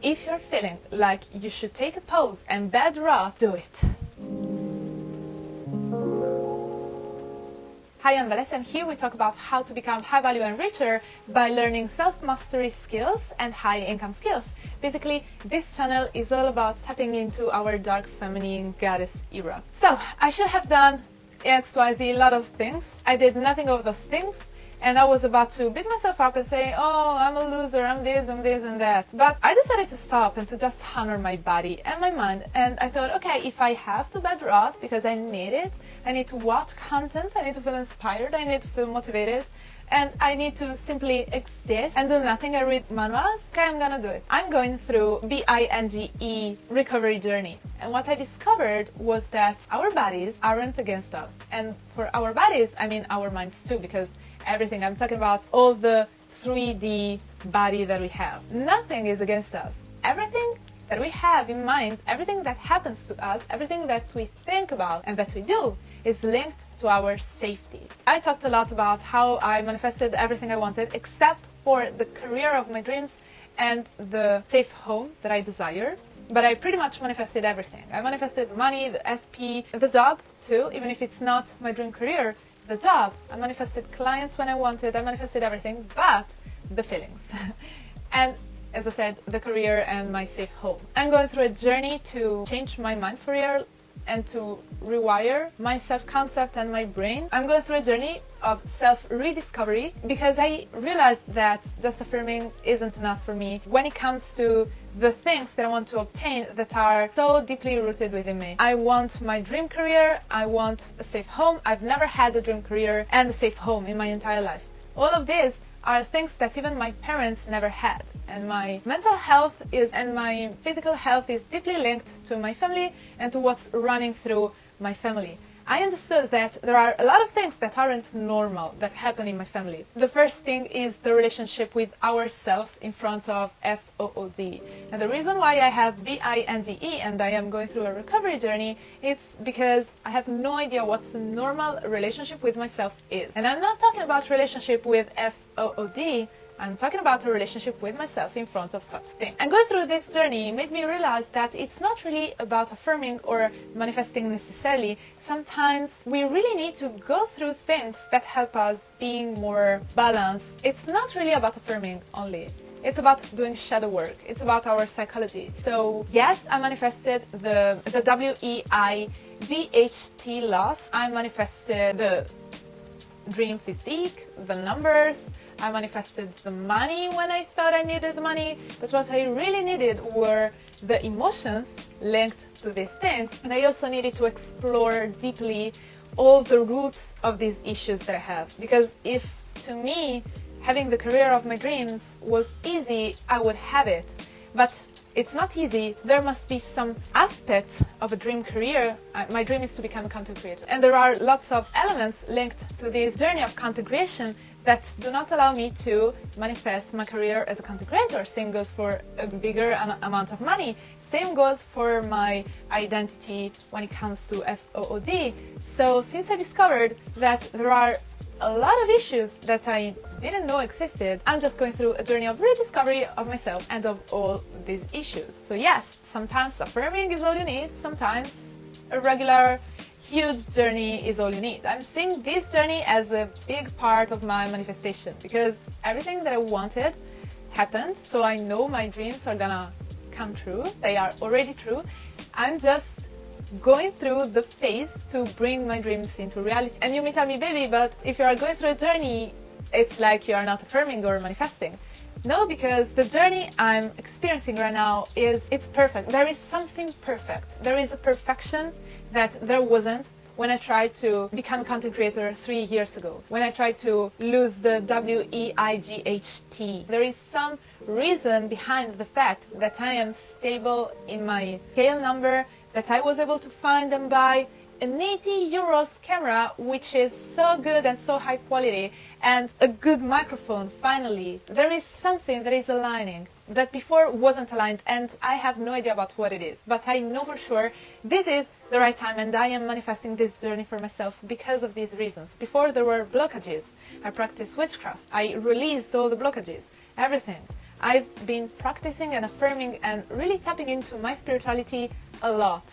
if you're feeling like you should take a pause and bed rot, do it. Hi, I'm Vhalessiah, and here we talk about how to become high value and richer by learning self-mastery skills and high income skills. Basically, this channel is all about tapping into our dark feminine goddess era. So, I should have done XYZ, a lot of things. I did nothing of those things. And I was about to beat myself up and say, oh, I'm a loser, I'm this and that. But I decided to stop and to just honor my body and my mind. And I thought, okay, if I have to bed rot because I need it, I need to watch content, I need to feel inspired, I need to feel motivated, and I need to simply exist and do nothing. I read manuals. Okay, I'm gonna do it. I'm going through binge recovery journey. And what I discovered was that our bodies aren't against us. And for our bodies, I mean our minds too, because everything I'm talking about, all the 3D body that we have. Nothing is against us. Everything that we have in mind, everything that happens to us, everything that we think about and that we do is linked to our safety. I talked a lot about how I manifested everything I wanted except for the career of my dreams and the safe home that I desire. But I pretty much manifested everything. I manifested money, the SP, the job too, even if it's not my dream career. The job, I manifested clients when I wanted, I manifested everything but the feelings. And as I said, the career and my safe home. I'm going through a journey to change my mind for real and to rewire my self-concept and my brain. I'm going through a journey of self-rediscovery because I realized that just affirming isn't enough for me when it comes to the things that I want to obtain that are so deeply rooted within me. I want my dream career, I want a safe home. I've never had a dream career and a safe home in my entire life. All of these are things that even my parents never had. And my mental health and my physical health is deeply linked to my family and to what's running through my family. I understood that there are a lot of things that aren't normal that happen in my family. The first thing is the relationship with ourselves in front of FOOD. And the reason why I have BINGE and I am going through a recovery journey is because I have no idea what a normal relationship with myself is. And I'm not talking about relationship with FOOD. I'm talking about a relationship with myself in front of such things. And going through this journey made me realize that it's not really about affirming or manifesting necessarily. Sometimes we really need to go through things that help us being more balanced. It's not really about affirming only. It's about doing shadow work. It's about our psychology. So yes, I manifested the WEIGHT loss. I manifested the dream physique, the numbers. I manifested the money when I thought I needed the money, but what I really needed were the emotions linked to these things. And I also needed to explore deeply all the roots of these issues that I have. Because if to me having the career of my dreams was easy, I would have it. But it's not easy. There must be some aspects of a dream career. My dream is to become a content creator. And there are lots of elements linked to this journey of content creation that do not allow me to manifest my career as a content creator. Same goes for a bigger amount of money. Same goes for my identity when it comes to FOOD. So since I discovered that there are a lot of issues that I didn't know existed, I'm just going through a journey of rediscovery of myself and of all these issues. So yes, sometimes affirming is all you need, sometimes a regular huge journey is all you need. I'm seeing this journey as a big part of my manifestation because everything that I wanted happened, so I know my dreams are gonna come true. They are already true. I'm just going through the phase to bring my dreams into reality. And you may tell me, baby, but if you are going through a journey, it's like you are not affirming or manifesting. No, because the journey I'm experiencing right now it's perfect. There is something perfect. There is a perfection that there wasn't when I tried to become a content creator 3 years ago, when I tried to lose the WEIGHT. There is some reason behind the fact that I am stable in my scale number, that I was able to find and buy an 80 euros camera, which is so good and so high quality, and a good microphone. Finally, there is something that is aligning that before wasn't aligned, and I have no idea about what it is, but I know for sure this is the right time, and I am manifesting this journey for myself because of these reasons. Before there were blockages. I practiced witchcraft. I released all the blockages, everything. I've been practicing and affirming and really tapping into my spirituality a lot.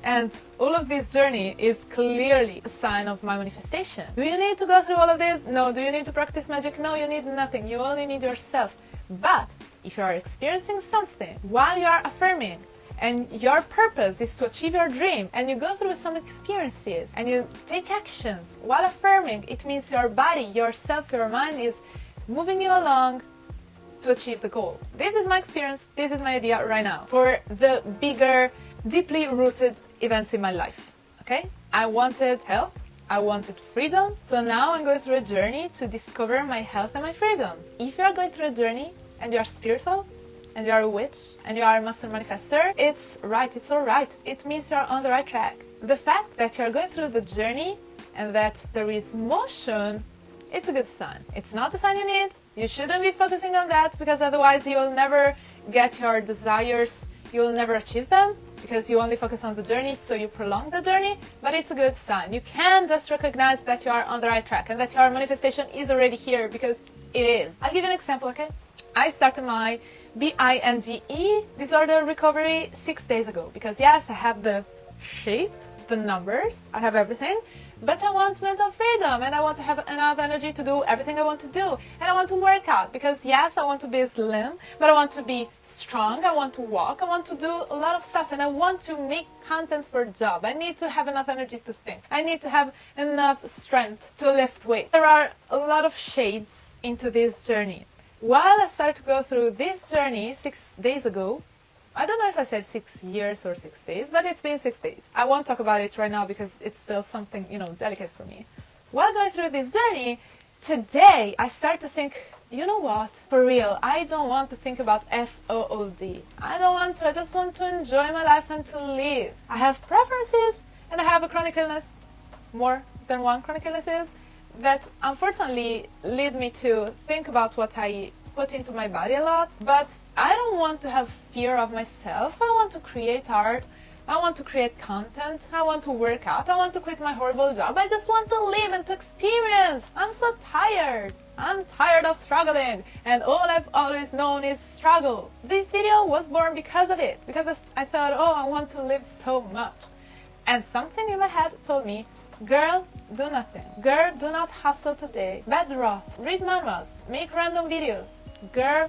And all of this journey is clearly a sign of my manifestation. Do you need to go through all of this? No. Do you need to practice magic? No, you need nothing. You only need yourself. But if you are experiencing something while you are affirming, and your purpose is to achieve your dream, and you go through some experiences and you take actions while affirming, it means your body, yourself, your mind is moving you along to achieve the goal. This is my experience. This is my idea right now for the bigger, deeply rooted events in my life. Okay? I wanted health. I wanted freedom. So now I'm going through a journey to discover my health and my freedom. If you are going through a journey and you are spiritual, and you are a witch, and you are a master manifestor, it's right, it's alright. It means you're on the right track. The fact that you're going through the journey and that there is motion, it's a good sign. It's not the sign you need. You shouldn't be focusing on that, because otherwise you'll never get your desires, you'll never achieve them, because you only focus on the journey, so you prolong the journey. But it's a good sign. You can just recognize that you are on the right track and that your manifestation is already here, because it is. I'll give you an example, okay? I started my binge disorder recovery 6 days ago, because yes, I have the shape, the numbers, I have everything, but I want mental freedom, and I want to have enough energy to do everything I want to do, and I want to work out, because yes, I want to be slim, but I want to be strong, I want to walk, I want to do a lot of stuff, and I want to make content for a job. I need to have enough energy to think. I need to have enough strength to lift weight. There are a lot of shades into this journey. While I started to go through this journey 6 days ago, I don't know if I said 6 years or 6 days, but it's been 6 days. I won't talk about it right now because it's still something, delicate for me. While going through this journey, today I start to think, you know what, for real, I don't want to think about FOOD. I just want to enjoy my life and to live. I have preferences and I have a chronic illness, more than one chronic illnesses, that unfortunately lead me to think about what I put into my body a lot. But I don't want to have fear of myself. I want to create art. I want to create content. I want to work out. I want to quit my horrible job. I just want to live and to experience. I'm so tired. I'm tired of struggling, and all I've always known is struggle. This video was born because of it, because I thought, oh, I want to live so much. And something in my head told me, girl, do nothing. Girl, do not hustle today. Bed rot. Read manuals. Make random videos. Girl,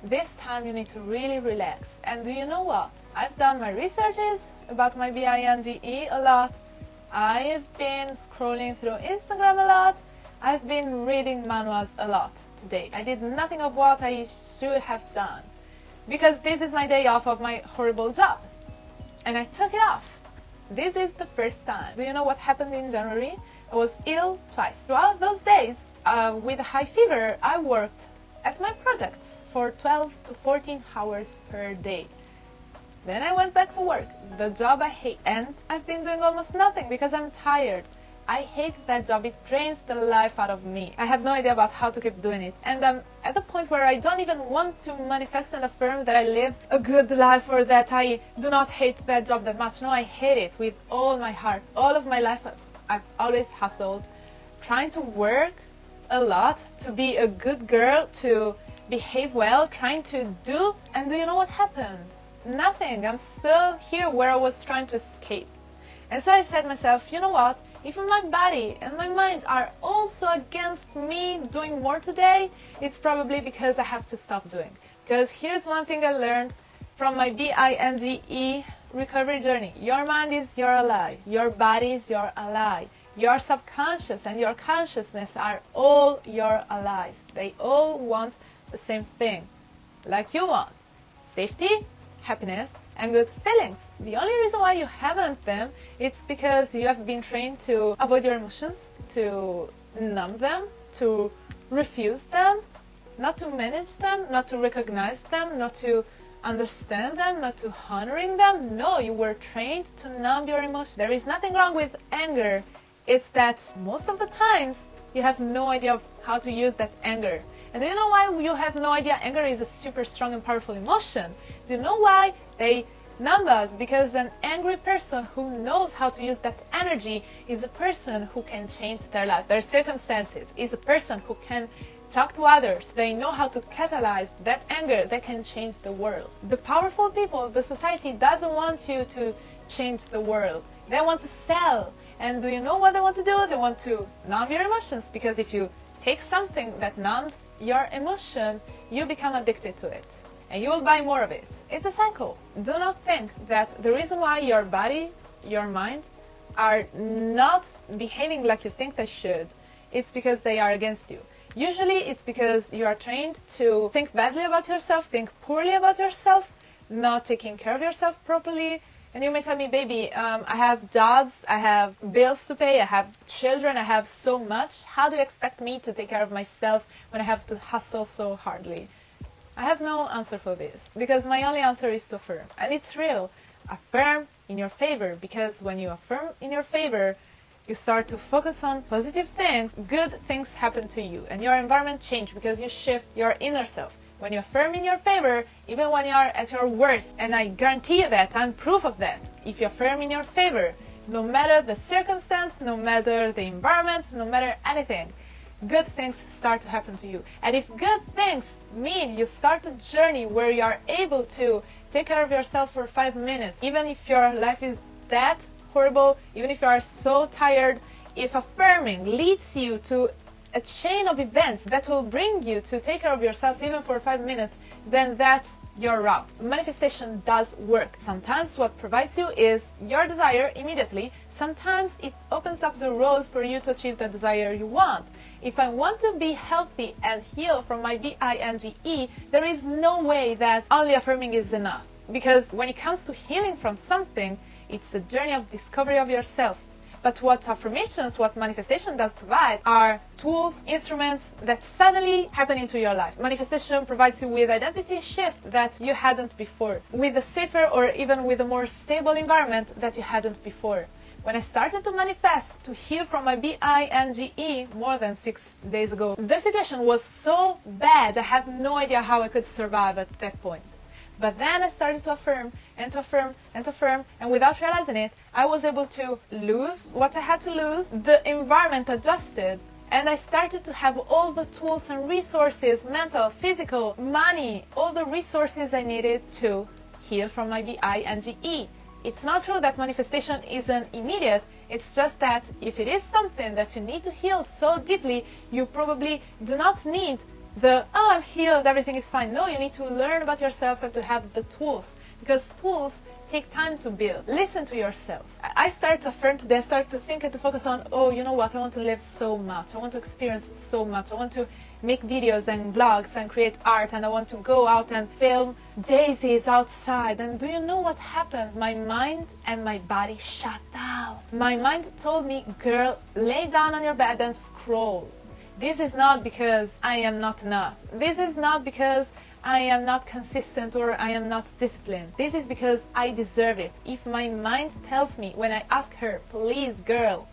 this time you need to really relax. And do you know what? I've done my researches about my binge a lot. I've been scrolling through Instagram a lot. I've been reading manuals a lot today. I did nothing of what I should have done, because this is my day off of my horrible job. And I took it off. This is the first time. Do you know what happened in January? I was ill twice. Throughout those days, with a high fever, I worked at my projects for 12 to 14 hours per day. Then I went back to work, the job I hate, and I've been doing almost nothing because I'm tired. I hate that job. It drains the life out of me. I have no idea about how to keep doing it. And I'm at the point where I don't even want to manifest and affirm that I live a good life or that I do not hate that job that much. No, I hate it with all my heart. All of my life, I've always hustled, trying to work a lot, to be a good girl, to behave well, trying to do. And do you know what happened? Nothing. I'm still here where I was trying to escape. And so I said to myself, you know what? If my body and my mind are also against me doing more today, it's probably because I have to stop doing. Because here's one thing I learned from my binge recovery journey. Your mind is your ally. Your body is your ally. Your subconscious and your consciousness are all your allies. They all want the same thing, like you want. Safety, happiness, and good feelings. The only reason why you haven't them, it's because you have been trained to avoid your emotions, to numb them, to refuse them, not to manage them, not to recognize them, not to understand them, not to honoring them. No, you were trained to numb your emotions. There is nothing wrong with anger. It's that most of the times you have no idea of how to use that anger. And do you know why you have no idea anger is a super strong and powerful emotion? Do you know why they numb us? Because an angry person who knows how to use that energy is a person who can change their life, their circumstances, is a person who can talk to others. They know how to catalyze that anger that can change the world. The powerful people, the society doesn't want you to change the world. They want to sell. And do you know what they want to do? They want to numb your emotions, because if you take something that numbs your emotion, you become addicted to it. And you will buy more of it. It's a cycle. Do not think that the reason why your body, your mind, are not behaving like you think they should, it's because they are against you. Usually it's because you are trained to think badly about yourself, think poorly about yourself, not taking care of yourself properly. And you may tell me, baby, I have jobs, I have bills to pay, I have children, I have so much. How do you expect me to take care of myself when I have to hustle so hardly? I have no answer for this, because my only answer is to affirm. And it's real. Affirm in your favor, because when you affirm in your favor, you start to focus on positive things, good things happen to you, and your environment changes because you shift your inner self. When you affirm in your favor, even when you are at your worst, and I guarantee you that, I'm proof of that, if you affirm in your favor, no matter the circumstance, no matter the environment, no matter anything, good things start to happen to you. And if good things mean you start a journey where you are able to take care of yourself for 5 minutes, even if your life is that horrible, even if you are so tired, if affirming leads you to a chain of events that will bring you to take care of yourself even for 5 minutes, then that's your route. Manifestation does work. Sometimes what provides you is your desire immediately. Sometimes it opens up the road for you to achieve the desire you want. If I want to be healthy and heal from my binge, there is no way that only affirming is enough. Because when it comes to healing from something, it's a journey of discovery of yourself. But what affirmations, what manifestation does provide are tools, instruments that suddenly happen into your life. Manifestation provides you with identity shift that you hadn't before, with a safer or even with a more stable environment that you hadn't before. When I started to manifest to heal from my binge more than 6 days ago, the situation was so bad I have no idea how I could survive at that point. But then I started to affirm and to affirm and to affirm, and without realizing it, I was able to lose what I had to lose. The environment adjusted, and I started to have all the tools and resources, mental, physical, money, all the resources I needed to heal from my binge. It's not true that manifestation isn't immediate. It's just that if it is something that you need to heal so deeply, you probably do not need oh, I'm healed, everything is fine. No, you need to learn about yourself and to have the tools, because tools take time to build. Listen to yourself. I started to affirm today, I started to think and to focus on, oh, you know what, I want to live so much, I want to experience so much, I want to make videos and vlogs and create art, and I want to go out and film daisies outside. And do you know what happened? My mind and my body shut down. My mind told me, girl, lay down on your bed and scroll. This is not because I am not enough. This is not because I am not consistent or I am not disciplined. This is because I deserve it. If my mind tells me, when I ask her, please girl,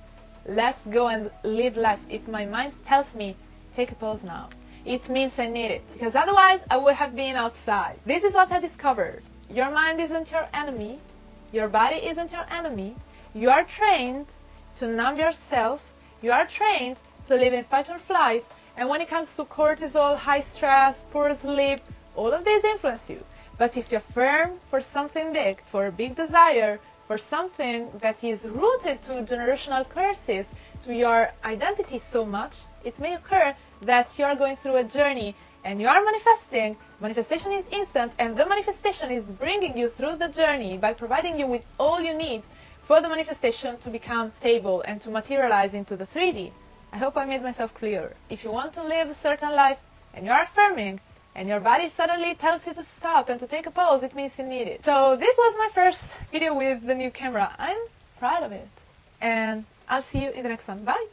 let's go and live life. If my mind tells me, take a pause now, it means I need it. Because otherwise I would have been outside. This is what I discovered. Your mind isn't your enemy. Your body isn't your enemy. You are trained to numb yourself. You are trained to live in fight or flight, and when it comes to cortisol, high stress, poor sleep, all of these influence you. But if you're firm for something big, for a big desire, for something that is rooted to generational curses, to your identity so much, it may occur that you are going through a journey and you are manifesting. Manifestation is instant, and the manifestation is bringing you through the journey by providing you with all you need for the manifestation to become stable and to materialize into the 3D. I hope I made myself clear. If you want to live a certain life and you're affirming and your body suddenly tells you to stop and to take a pause, it means you need it. So this was my first video with the new camera. I'm proud of it. And I'll see you in the next one. Bye!